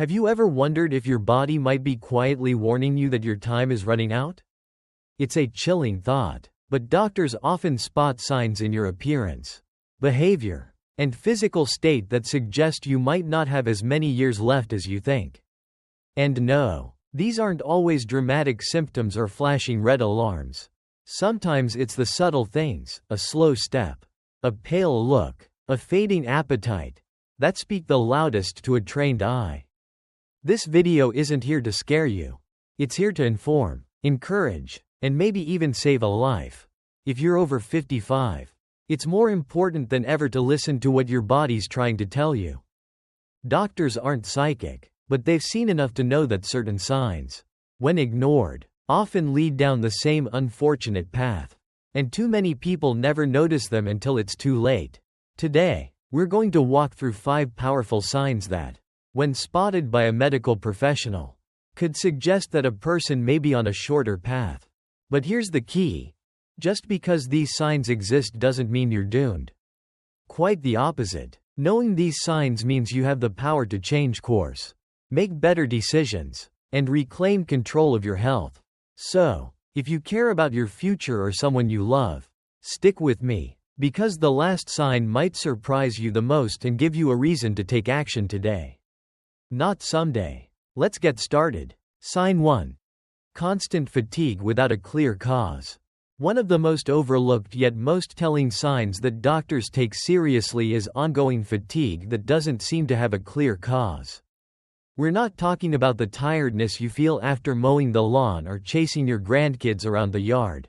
Have you ever wondered if your body might be quietly warning you that your time is running out? It's a chilling thought, but doctors often spot signs in your appearance, behavior, and physical state that suggest you might not have as many years left as you think. And no, these aren't always dramatic symptoms or flashing red alarms. Sometimes it's the subtle things, a slow step, a pale look, a fading appetite, that speak the loudest to a trained eye. This video isn't here to scare you. It's here to inform, encourage, and maybe even save a life. If you're over 55, it's more important than ever to listen to what your body's trying to tell you. Doctors aren't psychic, but they've seen enough to know that certain signs, when ignored, often lead down the same unfortunate path. And too many people never notice them until it's too late. Today, we're going to walk through 5 powerful signs that, when spotted by a medical professional, could suggest that a person may be on a shorter path. But here's the key. Just because these signs exist doesn't mean you're doomed. Quite the opposite. Knowing these signs means you have the power to change course, make better decisions, and reclaim control of your health. So, if you care about your future or someone you love, stick with me, because the last sign might surprise you the most and give you a reason to take action today. Not someday. Let's get started. Sign 1. Constant fatigue without a clear cause. One of the most overlooked yet most telling signs that doctors take seriously is ongoing fatigue that doesn't seem to have a clear cause. We're not talking about the tiredness you feel after mowing the lawn or chasing your grandkids around the yard.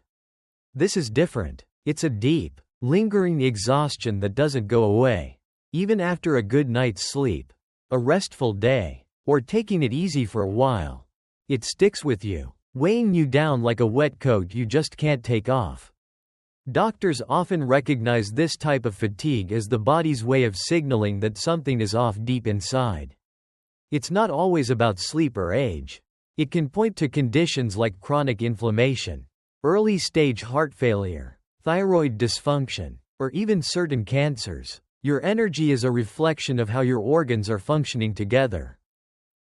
This is different. It's a deep, lingering exhaustion that doesn't go away, even after a good night's sleep, a restful day, or taking it easy for a while. It sticks with you, weighing you down like a wet coat you just can't take off. Doctors often recognize this type of fatigue as the body's way of signaling that something is off deep inside. It's not always about sleep or age. It can point to conditions like chronic inflammation, early-stage heart failure, thyroid dysfunction, or even certain cancers. Your energy is a reflection of how your organs are functioning together.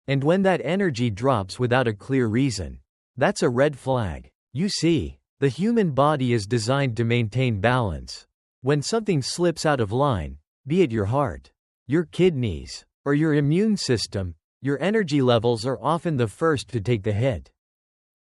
And when that energy drops without a clear reason, that's a red flag. You see, the human body is designed to maintain balance. When something slips out of line, be it your heart, your kidneys, or your immune system, your energy levels are often the first to take the hit.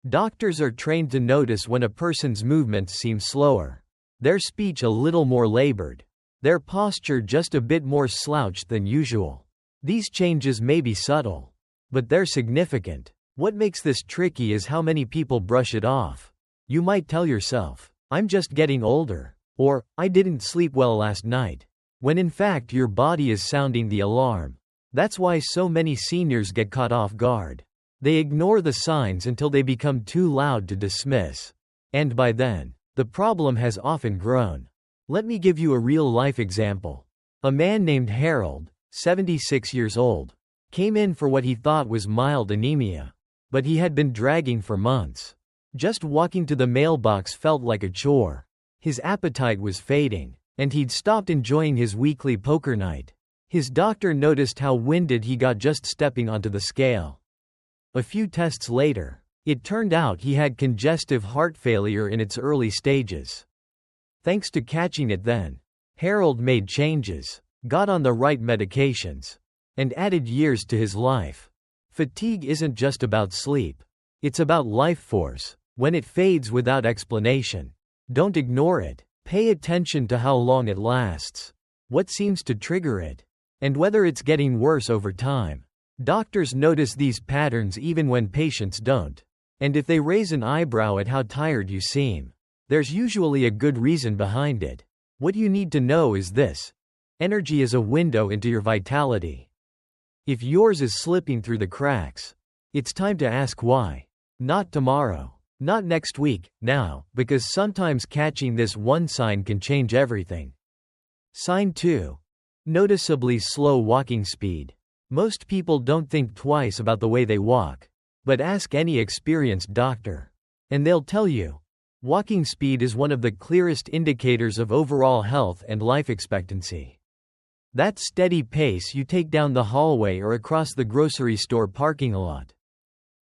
Doctors are trained to notice when a person's movements seem slower, their speech a little more labored, their posture just a bit more slouched than usual. These changes may be subtle, but they're significant. What makes this tricky is how many people brush it off. You might tell yourself, "I'm just getting older," or "I didn't sleep well last night," when in fact your body is sounding the alarm. That's why so many seniors get caught off guard. They ignore the signs until they become too loud to dismiss. And by then, the problem has often grown. Let me give you a real-life example. A man named Harold, 76 years old, came in for what he thought was mild anemia. But he had been dragging for months. Just walking to the mailbox felt like a chore. His appetite was fading, and he'd stopped enjoying his weekly poker night. His doctor noticed how winded he got just stepping onto the scale. A few tests later, it turned out he had congestive heart failure in its early stages. Thanks to catching it then, Harold made changes, got on the right medications, and added years to his life. Fatigue isn't just about sleep. It's about life force. When it fades without explanation, don't ignore it. Pay attention to how long it lasts, what seems to trigger it, and whether it's getting worse over time. Doctors notice these patterns even when patients don't. And if they raise an eyebrow at how tired you seem, there's usually a good reason behind it. What you need to know is this: energy is a window into your vitality. If yours is slipping through the cracks, it's time to ask why. Not tomorrow, not next week, now, because sometimes catching this one sign can change everything. Sign 2. Noticeably slow walking speed. Most people don't think twice about the way they walk, but ask any experienced doctor, and they'll tell you, walking speed is one of the clearest indicators of overall health and life expectancy. That steady pace you take down the hallway or across the grocery store parking lot.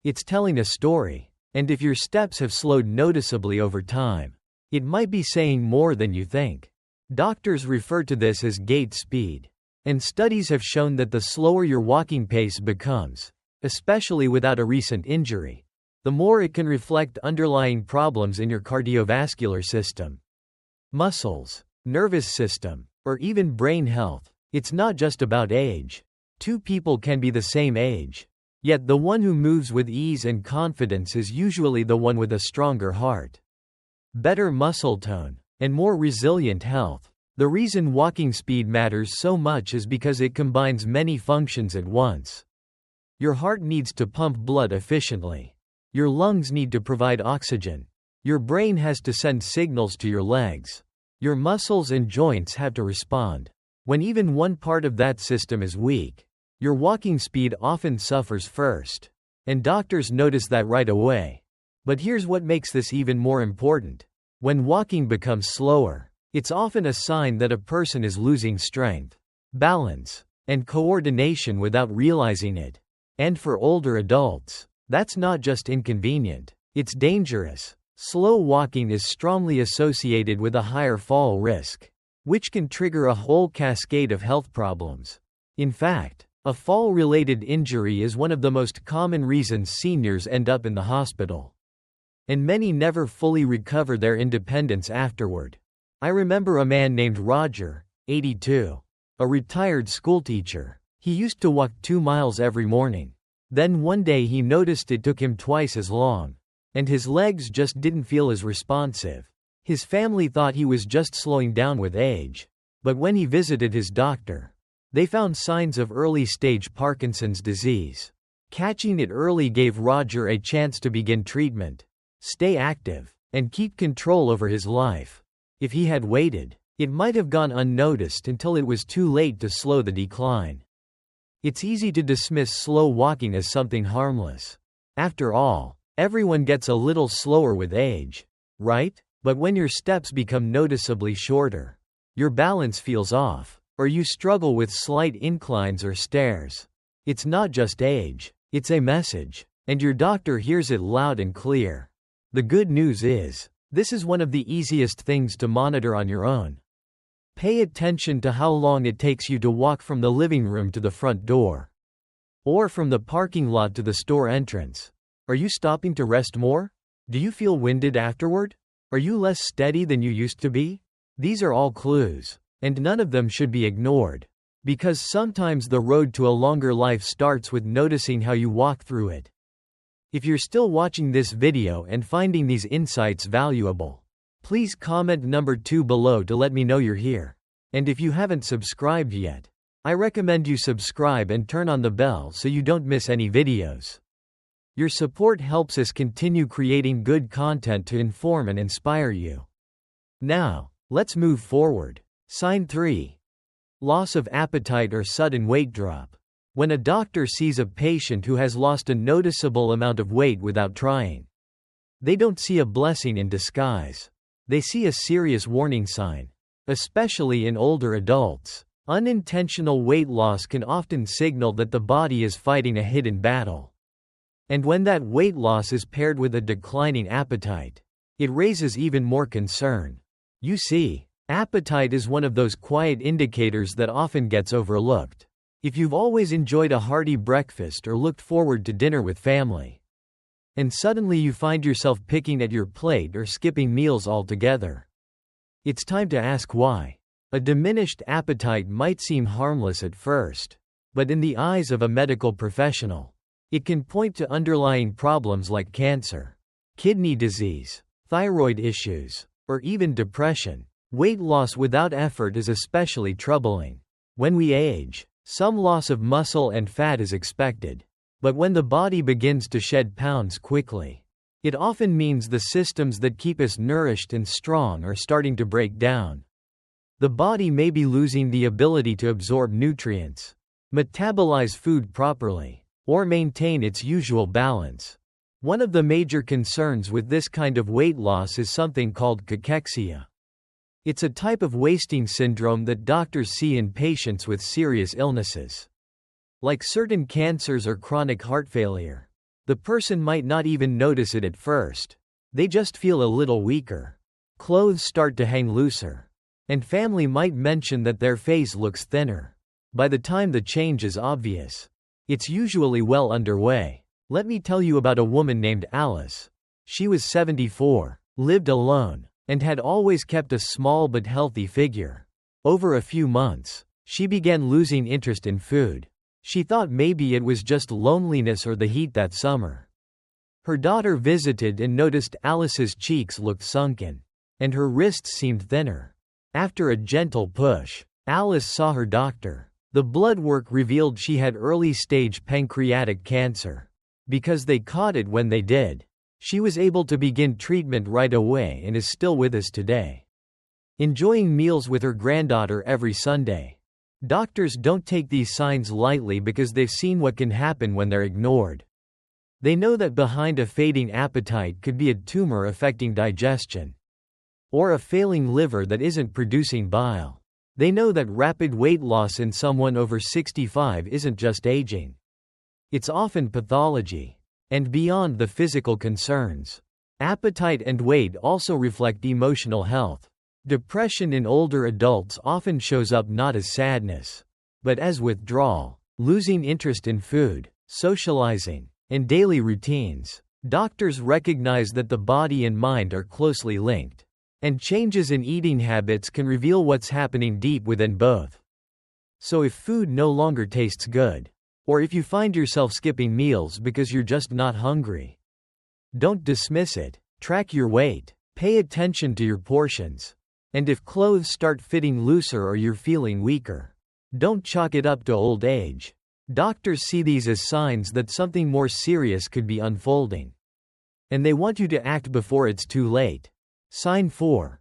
It's telling a story, and if your steps have slowed noticeably over time, it might be saying more than you think. Doctors refer to this as gait speed, and studies have shown that the slower your walking pace becomes, especially without a recent injury, the more it can reflect underlying problems in your cardiovascular system, muscles, nervous system, or even brain health. It's not just about age. Two people can be the same age, yet the one who moves with ease and confidence is usually the one with a stronger heart, better muscle tone, and more resilient health. The reason walking speed matters so much is because it combines many functions at once. Your heart needs to pump blood efficiently. Your lungs need to provide oxygen. Your brain has to send signals to your legs. Your muscles and joints have to respond. When even one part of that system is weak, your walking speed often suffers first. And doctors notice that right away. But here's what makes this even more important. When walking becomes slower, it's often a sign that a person is losing strength, balance, and coordination without realizing it. And for older adults, that's not just inconvenient, it's dangerous. Slow walking is strongly associated with a higher fall risk, which can trigger a whole cascade of health problems. In fact, a fall-related injury is one of the most common reasons seniors end up in the hospital. And many never fully recover their independence afterward. I remember a man named Roger, 82, a retired schoolteacher. He used to walk 2 miles every morning. Then one day he noticed it took him twice as long, and his legs just didn't feel as responsive. His family thought he was just slowing down with age. But when he visited his doctor, they found signs of early-stage Parkinson's disease. Catching it early gave Roger a chance to begin treatment, stay active, and keep control over his life. If he had waited, it might have gone unnoticed until it was too late to slow the decline. It's easy to dismiss slow walking as something harmless. After all, everyone gets a little slower with age, right? But when your steps become noticeably shorter, your balance feels off, or you struggle with slight inclines or stairs, it's not just age, it's a message, and your doctor hears it loud and clear. The good news is, this is one of the easiest things to monitor on your own. Pay attention to how long it takes you to walk from the living room to the front door, or from the parking lot to the store entrance. Are you stopping to rest more? Do you feel winded afterward? Are you less steady than you used to be? These are all clues, and none of them should be ignored, because sometimes the road to a longer life starts with noticing how you walk through it. If you're still watching this video and finding these insights valuable, please comment number 2 below to let me know you're here. And if you haven't subscribed yet, I recommend you subscribe and turn on the bell so you don't miss any videos. Your support helps us continue creating good content to inform and inspire you. Now, let's move forward. Sign 3. Loss of appetite or sudden weight drop. When a doctor sees a patient who has lost a noticeable amount of weight without trying, they don't see a blessing in disguise. They see a serious warning sign. Especially in older adults, unintentional weight loss can often signal that the body is fighting a hidden battle. And when that weight loss is paired with a declining appetite, it raises even more concern. You see, appetite is one of those quiet indicators that often gets overlooked. If you've always enjoyed a hearty breakfast or looked forward to dinner with family, and suddenly you find yourself picking at your plate or skipping meals altogether, it's time to ask why. A diminished appetite might seem harmless at first, but in the eyes of a medical professional, it can point to underlying problems like cancer, kidney disease, thyroid issues, or even depression. Weight loss without effort is especially troubling. When we age, some loss of muscle and fat is expected. But when the body begins to shed pounds quickly, it often means the systems that keep us nourished and strong are starting to break down. The body may be losing the ability to absorb nutrients, metabolize food properly, or maintain its usual balance. One of the major concerns with this kind of weight loss is something called cachexia. It's a type of wasting syndrome that doctors see in patients with serious illnesses, like certain cancers or chronic heart failure. The person might not even notice it at first. They just feel a little weaker. Clothes start to hang looser. And family might mention that their face looks thinner. By the time the change is obvious, it's usually well underway. Let me tell you about a woman named Alice. She was 74, lived alone, and had always kept a small but healthy figure. Over a few months, she began losing interest in food. She thought maybe it was just loneliness or the heat that summer. Her daughter visited and noticed Alice's cheeks looked sunken, and her wrists seemed thinner. After a gentle push, Alice saw her doctor. The blood work revealed she had early-stage pancreatic cancer. Because they caught it when they did, she was able to begin treatment right away and is still with us today, enjoying meals with her granddaughter every Sunday. Doctors don't take these signs lightly because they've seen what can happen when they're ignored. They know that behind a fading appetite could be a tumor affecting digestion, or a failing liver that isn't producing bile. They know that rapid weight loss in someone over 65 isn't just aging. It's often pathology. And beyond the physical concerns, appetite and weight also reflect emotional health. Depression in older adults often shows up not as sadness, but as withdrawal, losing interest in food, socializing, and daily routines. Doctors recognize that the body and mind are closely linked, and changes in eating habits can reveal what's happening deep within both. So if food no longer tastes good, or if you find yourself skipping meals because you're just not hungry, don't dismiss it. Track your weight, pay attention to your portions, and if clothes start fitting looser or you're feeling weaker, don't chalk it up to old age. Doctors see these as signs that something more serious could be unfolding, and they want you to act before it's too late. Sign 4.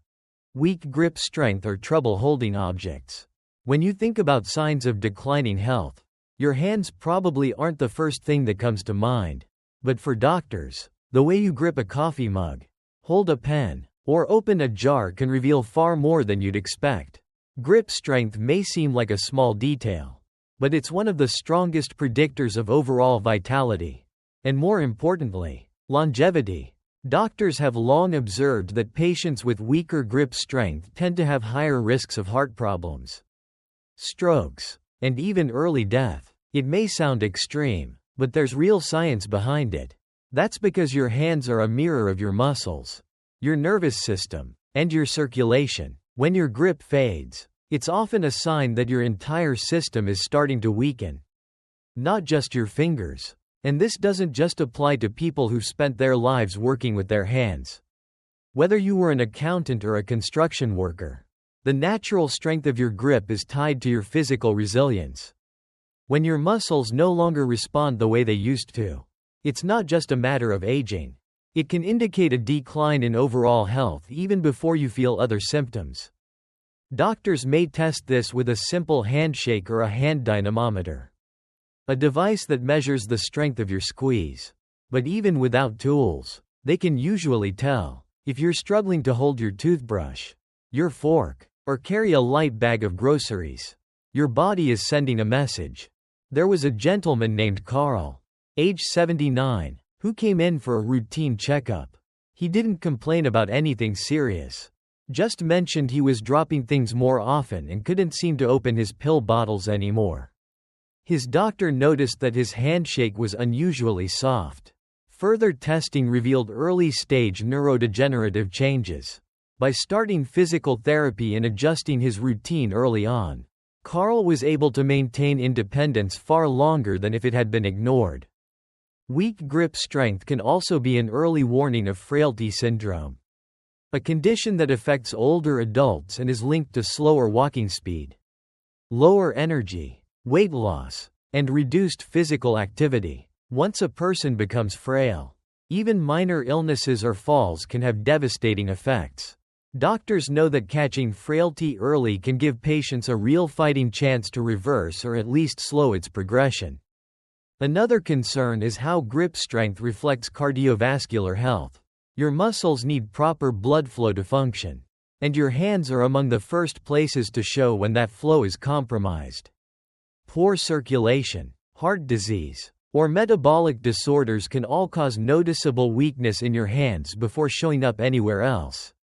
Weak grip strength or trouble holding objects. When you think about signs of declining health, your hands probably aren't the first thing that comes to mind. But for doctors, the way you grip a coffee mug, hold a pen, or open a jar can reveal far more than you'd expect. Grip strength may seem like a small detail, but it's one of the strongest predictors of overall vitality, and more importantly, longevity. Doctors have long observed that patients with weaker grip strength tend to have higher risks of heart problems, strokes, and even early death. It may sound extreme, but there's real science behind it. That's because your hands are a mirror of your muscles, your nervous system, and your circulation. When your grip fades, it's often a sign that your entire system is starting to weaken, not just your fingers. And this doesn't just apply to people who've spent their lives working with their hands. Whether you were an accountant or a construction worker, the natural strength of your grip is tied to your physical resilience. When your muscles no longer respond the way they used to, it's not just a matter of aging. It can indicate a decline in overall health even before you feel other symptoms. Doctors may test this with a simple handshake or a hand dynamometer, a device that measures the strength of your squeeze. But even without tools, they can usually tell if you're struggling to hold your toothbrush, your fork, or carry a light bag of groceries. Your body is sending a message. There was a gentleman named Carl, age 79, who came in for a routine checkup. He didn't complain about anything serious, just mentioned he was dropping things more often and couldn't seem to open his pill bottles anymore. His doctor noticed that his handshake was unusually soft. Further testing revealed early-stage neurodegenerative changes. By starting physical therapy and adjusting his routine early on, Carl was able to maintain independence far longer than if it had been ignored. Weak grip strength can also be an early warning of frailty syndrome, a condition that affects older adults and is linked to slower walking speed, lower energy, weight loss, and reduced physical activity. Once a person becomes frail, even minor illnesses or falls can have devastating effects. Doctors know that catching frailty early can give patients a real fighting chance to reverse or at least slow its progression. Another concern is how grip strength reflects cardiovascular health. Your muscles need proper blood flow to function, And your hands are among the first places to show when that flow is compromised. Poor circulation, heart disease, or metabolic disorders can all cause noticeable weakness in your hands before showing up anywhere else.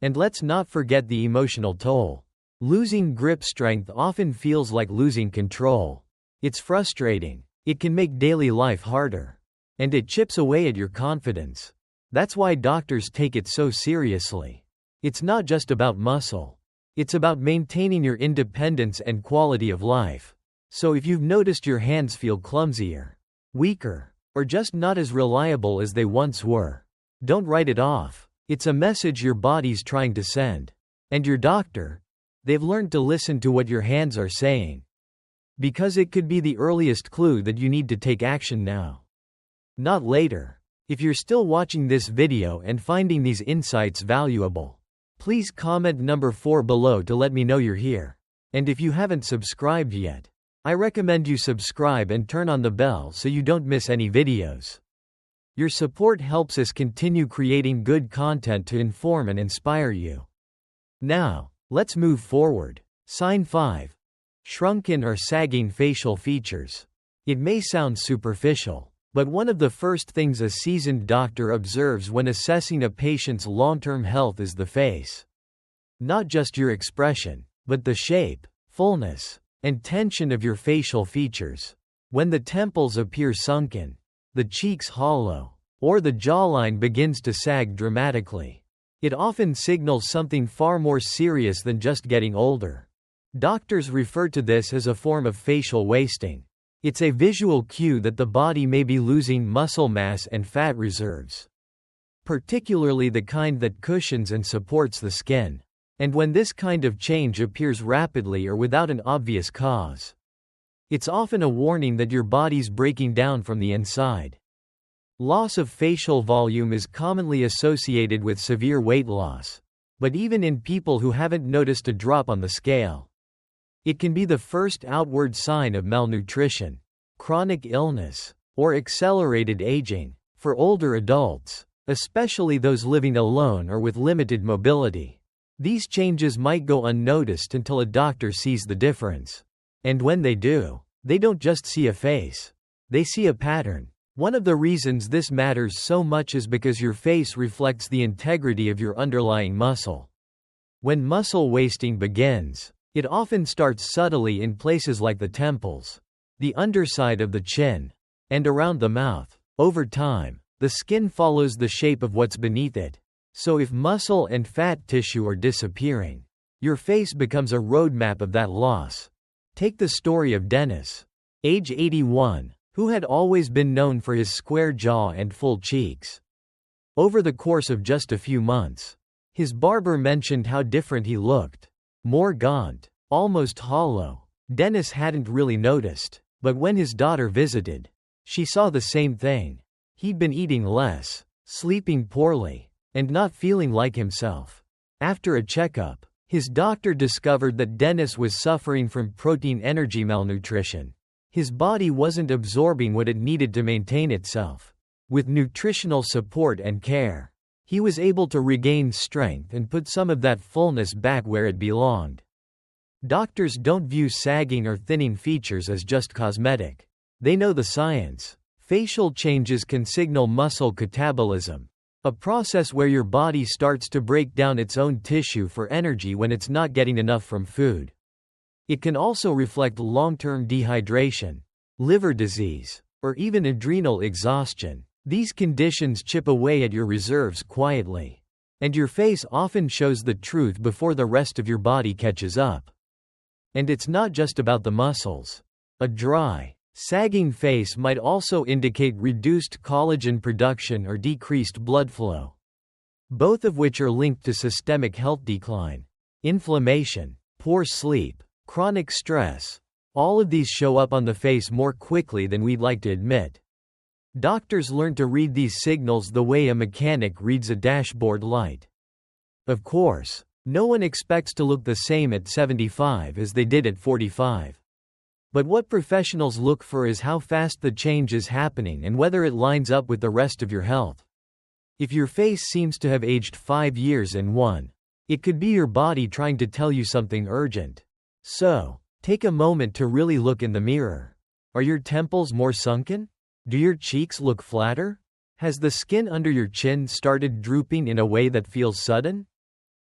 And let's not forget the emotional toll. Losing grip strength often feels like losing control. It's frustrating. It can make daily life harder. And it chips away at your confidence. That's why doctors take it so seriously. It's not just about muscle. It's about maintaining your independence and quality of life. So if you've noticed your hands feel clumsier, weaker, or just not as reliable as they once were, don't write it off. It's a message your body's trying to send. And your doctor, they've learned to listen to what your hands are saying. Because it could be the earliest clue that you need to take action now, not later. If you're still watching this video and finding these insights valuable, please comment number 4 below to let me know you're here. And if you haven't subscribed yet, I recommend you subscribe and turn on the bell so you don't miss any videos. Your support helps us continue creating good content to inform and inspire you. Now, let's move forward. Sign 5. Shrunken or sagging facial features. It may sound superficial, but one of the first things a seasoned doctor observes when assessing a patient's long-term health is the face. Not just your expression, but the shape, fullness, and tension of your facial features. When the temples appear sunken, the cheeks hollow, or the jawline begins to sag dramatically, it often signals something far more serious than just getting older. Doctors refer to this as a form of facial wasting. It's a visual cue that the body may be losing muscle mass and fat reserves, particularly the kind that cushions and supports the skin. And when this kind of change appears rapidly or without an obvious cause, it's often a warning that your body's breaking down from the inside. Loss of facial volume is commonly associated with severe weight loss, but even in people who haven't noticed a drop on the scale, it can be the first outward sign of malnutrition, chronic illness, or accelerated aging. For older adults, especially those living alone or with limited mobility, these changes might go unnoticed until a doctor sees the difference. And when they do, they don't just see a face, they see a pattern. One of the reasons this matters so much is because your face reflects the integrity of your underlying muscle. When muscle wasting begins, it often starts subtly in places like the temples, the underside of the chin, and around the mouth. Over time, the skin follows the shape of what's beneath it. So if muscle and fat tissue are disappearing, your face becomes a roadmap of that loss. Take the story of Dennis, age 81, who had always been known for his square jaw and full cheeks. Over the course of just a few months, his barber mentioned how different he looked. More gaunt, almost hollow. Dennis hadn't really noticed, but when his daughter visited, she saw the same thing. He'd been eating less, sleeping poorly, and not feeling like himself. After a checkup, his doctor discovered that Dennis was suffering from protein-energy malnutrition. His body wasn't absorbing what it needed to maintain itself. With nutritional support and care, he was able to regain strength and put some of that fullness back where it belonged. Doctors don't view sagging or thinning features as just cosmetic. They know the science. Facial changes can signal muscle catabolism, a process where your body starts to break down its own tissue for energy when it's not getting enough from food. It can also reflect long-term dehydration, liver disease, or even adrenal exhaustion. These conditions chip away at your reserves quietly, and your face often shows the truth before the rest of your body catches up. And it's not just about the muscles. A dry, sagging face might also indicate reduced collagen production or decreased blood flow, both of which are linked to systemic health decline. Inflammation, poor sleep, chronic stress, all of these show up on the face more quickly than we'd like to admit. Doctors learn to read these signals the way a mechanic reads a dashboard light. Of course, no one expects to look the same at 75 as they did at 45. But what professionals look for is how fast the change is happening and whether it lines up with the rest of your health. If your face seems to have aged 5 years in one, It could be your body trying to tell you something urgent. So, take a moment to really look in the mirror. Are your temples more sunken? Do your cheeks look flatter? Has the skin under your chin started drooping in a way that feels sudden?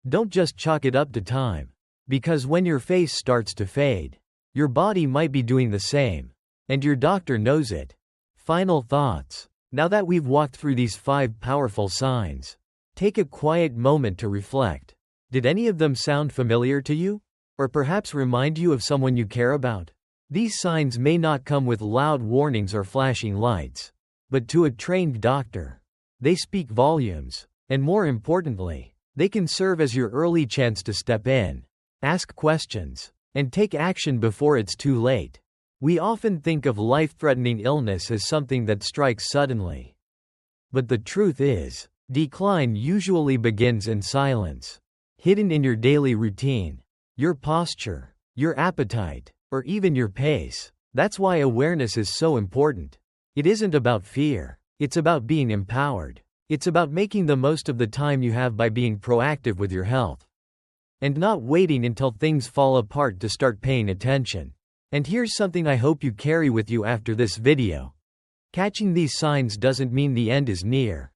Don't just chalk it up to time. Because when your face starts to fade, your body might be doing the same. And your doctor knows it. Final thoughts. Now that we've walked through these 5 powerful signs, take a quiet moment to reflect. Did any of them sound familiar to you? Or perhaps remind you of someone you care about? These signs may not come with loud warnings or flashing lights. But to a trained doctor, they speak volumes. And more importantly, they can serve as your early chance to step in, ask questions, and take action before it's too late. We often think of life-threatening illness as something that strikes suddenly. But the truth is, decline usually begins in silence, hidden in your daily routine, your posture, your appetite, or even your pace. That's why awareness is so important. It isn't about fear. It's about being empowered. It's about making the most of the time you have by being proactive with your health. And not waiting until things fall apart to start paying attention. And here's something I hope you carry with you after this video. Catching these signs doesn't mean the end is near.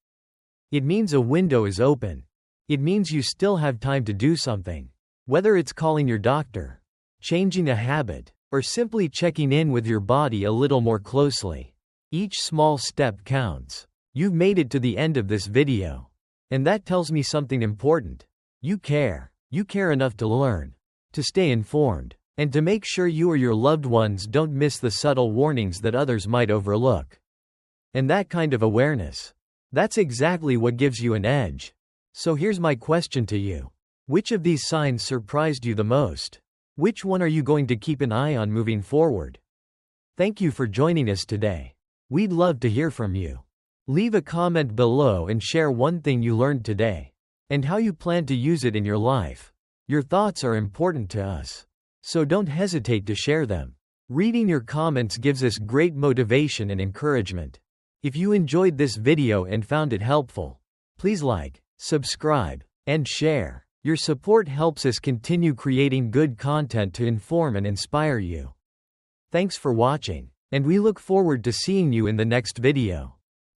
It means a window is open. It means you still have time to do something. Whether it's calling your doctor, changing a habit, or simply checking in with your body a little more closely. Each small step counts. You've made it to the end of this video. And that tells me something important. You care. You care enough to learn, to stay informed, and to make sure you or your loved ones don't miss the subtle warnings that others might overlook. And that kind of awareness, that's exactly what gives you an edge. So here's my question to you. Which of these signs surprised you the most? Which one are you going to keep an eye on moving forward? Thank you for joining us today. We'd love to hear from you. Leave a comment below and share one thing you learned today, and how you plan to use it in your life. Your thoughts are important to us, so don't hesitate to share them. Reading your comments gives us great motivation and encouragement. If you enjoyed this video and found it helpful, please like, subscribe, and share. Your support helps us continue creating good content to inform and inspire you. Thanks for watching, and we look forward to seeing you in the next video.